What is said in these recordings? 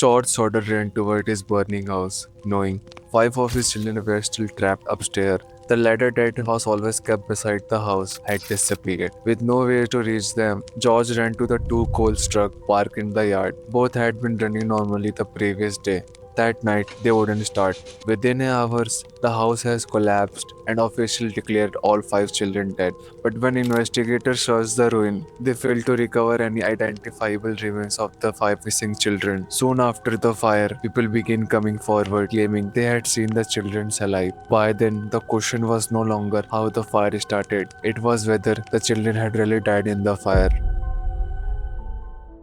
George Soder ran toward his burning house, knowing five of his children were still trapped upstairs. The ladder that was always kept beside the house had disappeared. With no way to reach them, George ran to the two coal trucks parked in the yard. Both had been running normally the previous day. That night, they wouldn't start. Within hours, the house has collapsed and officially declared all five children dead. But when investigators searched the ruin, they failed to recover any identifiable remains of the five missing children. Soon after the fire, people began coming forward claiming they had seen the children alive. By then, the question was no longer how the fire started, it was whether the children had really died in the fire.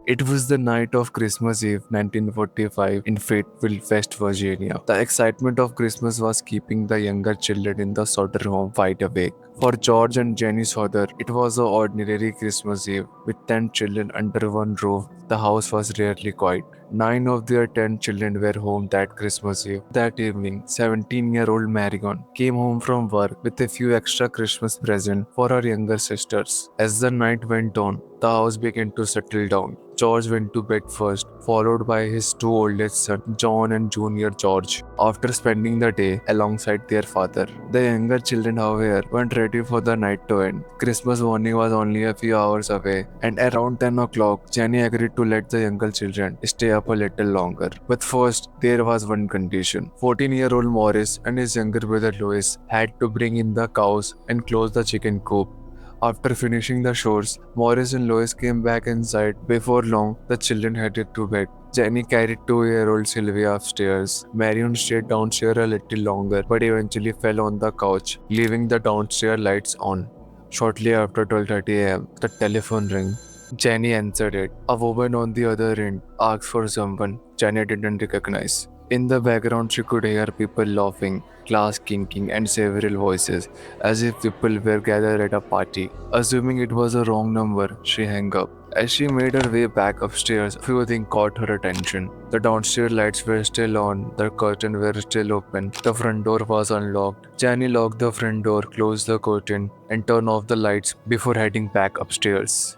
It was the night of Christmas Eve, 1945, in Fayetteville, West Virginia. The excitement of Christmas was keeping the younger children in the Soder home wide awake. For George and Jenny Soder, it was an ordinary Christmas Eve. With 10 children under one roof, the house was rarely quiet. 9 of their 10 children were home that Christmas Eve. That evening, 17-year-old Marion came home from work with a few extra Christmas presents for her younger sisters. As the night went on, the house began to settle down. George went to bed first, followed by his two oldest sons, John and Junior George, after spending the day alongside their father. The younger children, however, weren't ready for the night to end. Christmas morning was only a few hours away, and around 10 o'clock, Jenny agreed to let the younger children stay up a little longer. But first, there was one condition. 14-year-old Morris and his younger brother Louis had to bring in the cows and close the chicken coop. After finishing the chores, Morris and Lois came back inside. Before long, the children headed to bed. Jenny carried 2-year-old Sylvia upstairs. Marion stayed downstairs a little longer, but eventually fell on the couch, leaving the downstairs lights on. Shortly after 12:30 a.m., the telephone rang. Jenny answered it. A woman on the other end asked for someone Jenny didn't recognize. In the background, she could hear people laughing, glass clinking, and several voices, as if people were gathered at a party. Assuming it was a wrong number, she hung up. As she made her way back upstairs, a few things caught her attention. The downstairs lights were still on, the curtains were still open, the front door was unlocked. Jenny locked the front door, closed the curtain, and turned off the lights before heading back upstairs.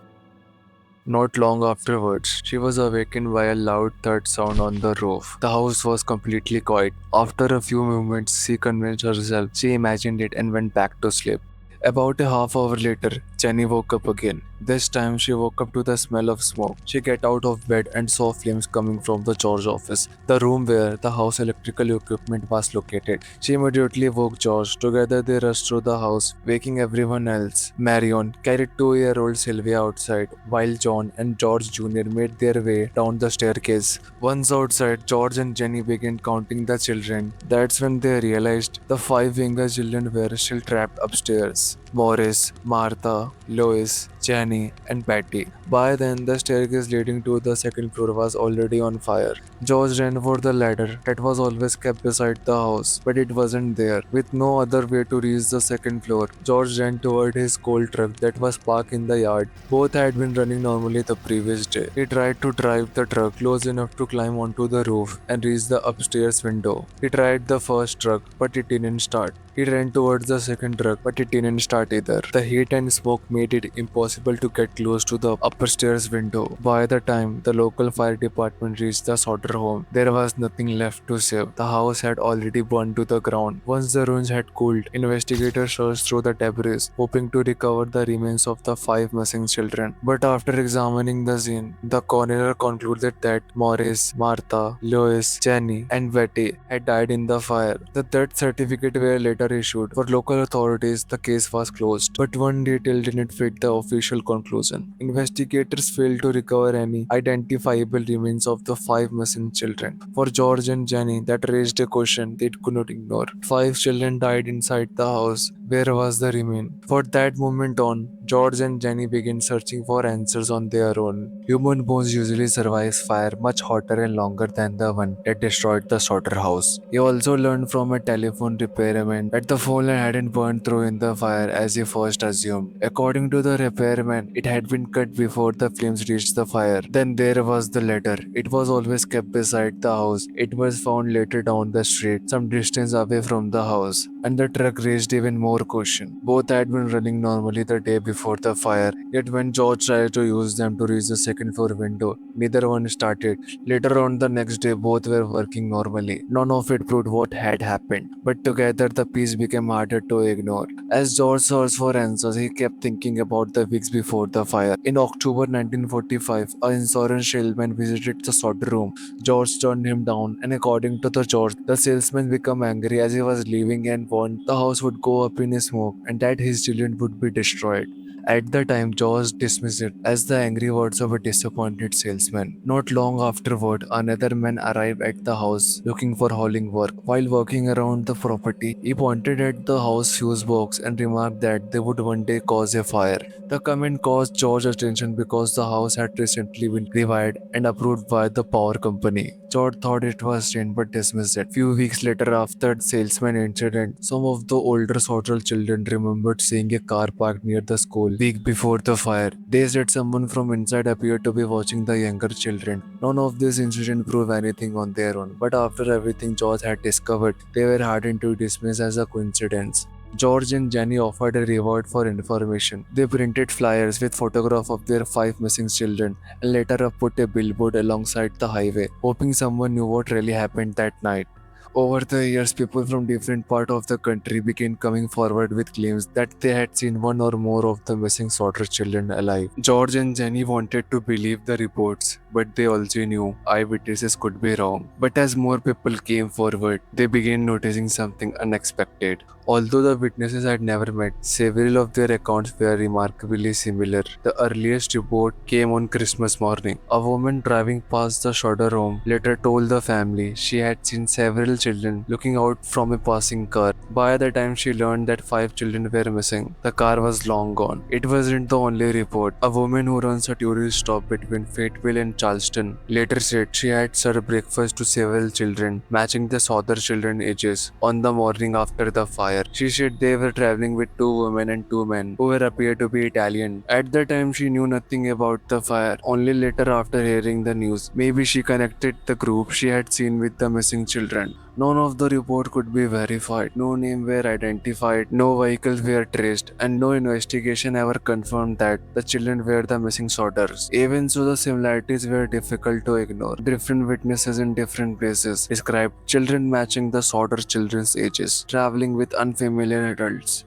Not long afterwards, she was awakened by a loud thud sound on the roof. The house was completely quiet. After a few moments, she convinced herself she imagined it and went back to sleep. About a half hour later, Jenny woke up again. This time she woke up to the smell of smoke. She got out of bed and saw flames coming from the George office, the room where the house electrical equipment was located. She immediately woke George. Together they rushed through the house, waking everyone else. Marion carried 2-year-old Sylvia outside, while John and George Jr. made their way down the staircase. Once outside, George and Jenny began counting the children. That's when they realized the five younger children were still trapped upstairs. Morris, Martha, Lois, Jenny, and Patty. By then, the staircase leading to the second floor was already on fire. George ran for the ladder that was always kept beside the house, but it wasn't there. With no other way to reach the second floor, George ran toward his coal truck that was parked in the yard. Both had been running normally the previous day. He tried to drive the truck close enough to climb onto the roof and reach the upstairs window. He tried the first truck, but it didn't start. He ran towards the second truck, but it didn't start either. The heat and smoke made it impossible to get close to the upstairs window. By the time the local fire department reached the Soder home, there was nothing left to save. The house had already burned to the ground. Once the ruins had cooled, investigators searched through the debris, hoping to recover the remains of the five missing children. But after examining the scene, the coroner concluded that Morris, Martha, Lois, Jenny, and Betty had died in the fire. The death certificate were later issued. For local authorities, the case was closed. But one detail didn't fit the official conclusion. Investigators failed to recover any identifiable remains of the five missing children. For George and Jenny, that raised a question they could not ignore. Five children died inside the house. Where was the remain? For that moment on, George and Jenny began searching for answers on their own. Human bones usually survive fire much hotter and longer than the one that destroyed the Soder house. He also learned from a telephone repairman that the phone line hadn't burned through in the fire as he first assumed. According to the repairman, it had been cut before the flames reached the fire. Then there was the letter. It was always kept beside the house. It was found later down the street, some distance away from the house. And the truck raised even more question. Both had been running normally the day before before the fire. Yet when George tried to use them to reach the second floor window, neither one started. Later on the next day, both were working normally. None of it proved what had happened, but together the piece became harder to ignore. As George searched for answers, he kept thinking about the weeks before the fire. In October 1945, an insurance salesman visited the solder room. George turned him down, and according to the George, the salesman became angry as he was leaving and warned the house would go up in smoke and that his children would be destroyed. At the time, George dismissed it as the angry words of a disappointed salesman. Not long afterward, another man arrived at the house looking for hauling work. While walking around the property, he pointed at the house fuse box and remarked that they would one day cause a fire. The comment caused George's attention because the house had recently been rewired and approved by the power company. George thought it was strange but dismissed it. Few weeks later, after the salesman incident, some of the older Sotral children remembered seeing a car parked near the school week before the fire. They said someone from inside appeared to be watching the younger children. None of these incidents prove anything on their own, but after everything George had discovered, they were hardened to dismiss as a coincidence. George and Jenny offered a reward for information. They printed flyers with photographs of their 5 missing children and later put a billboard alongside the highway, hoping someone knew what really happened that night. Over the years, people from different parts of the country began coming forward with claims that they had seen one or more of the missing Sauter children alive. George and Jenny wanted to believe the reports, but they also knew eyewitnesses could be wrong. But as more people came forward, they began noticing something unexpected. Although the witnesses had never met, several of their accounts were remarkably similar. The earliest report came on Christmas morning. A woman driving past the Schroeder home later told the family she had seen several children looking out from a passing car. By the time she learned that 5 children were missing, the car was long gone. It wasn't the only report. A woman who runs a tourist stop between Fayetteville and Charleston later said she had served breakfast to several children, matching the Souther children ages, on the morning after the fire. She said they were traveling with 2 women and 2 men who were appeared to be Italian. At the time, she knew nothing about the fire. Only later, after hearing the news, maybe she connected the group she had seen with the missing children. None of the report could be verified. No names were identified, no vehicles were traced, and no investigation ever confirmed that the children were the missing Souters. Even so, the similarities were difficult to ignore. Different witnesses in different places described children matching the Souter children's ages, traveling with unfamiliar adults.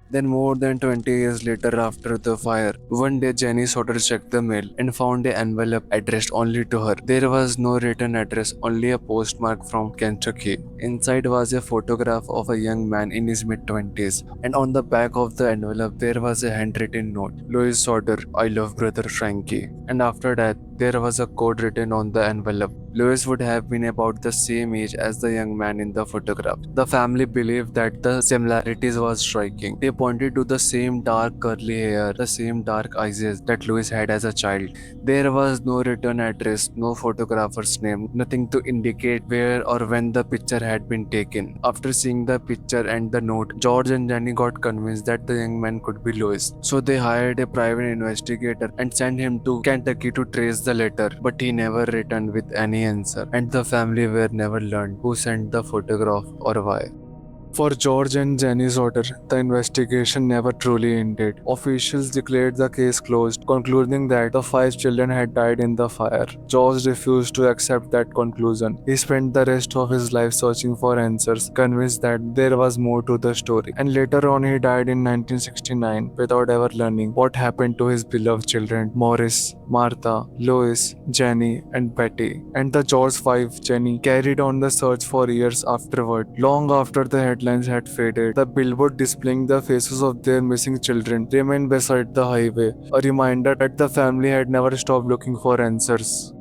Then more than 20 years later after the fire, one day Jenny Sauter checked the mail and found an envelope addressed only to her. There was no written address, only a postmark from Kentucky. Inside was a photograph of a young man in his mid-20s, and on the back of the envelope there was a handwritten note, Louis Sauter, I love brother Frankie. And after that, there was a code written on the envelope. Louis would have been about the same age as the young man in the photograph. The family believed that the similarities was striking. They pointed to the same dark curly hair, the same dark eyes that Louis had as a child. There was no written address, no photographer's name, nothing to indicate where or when the picture had been taken. After seeing the picture and the note, George and Jenny got convinced that the young man could be Louis. So they hired a private investigator and sent him to Kentucky to trace the letter, but he never returned with any answer, and the family were never learned who sent the photograph or why. For George and Jenny Sauter, the investigation never truly ended. Officials declared the case closed, concluding that the 5 children had died in the fire. George refused to accept that conclusion. He spent the rest of his life searching for answers, convinced that there was more to the story. And later on, he died in 1969 without ever learning what happened to his beloved children, Morris, Martha, Lois, Jenny, and Betty. And the George 5, Jenny, carried on the search for years afterward. Long after the headlines had faded, the billboard displaying the faces of their missing children remained beside the highway, a reminder that the family had never stopped looking for answers.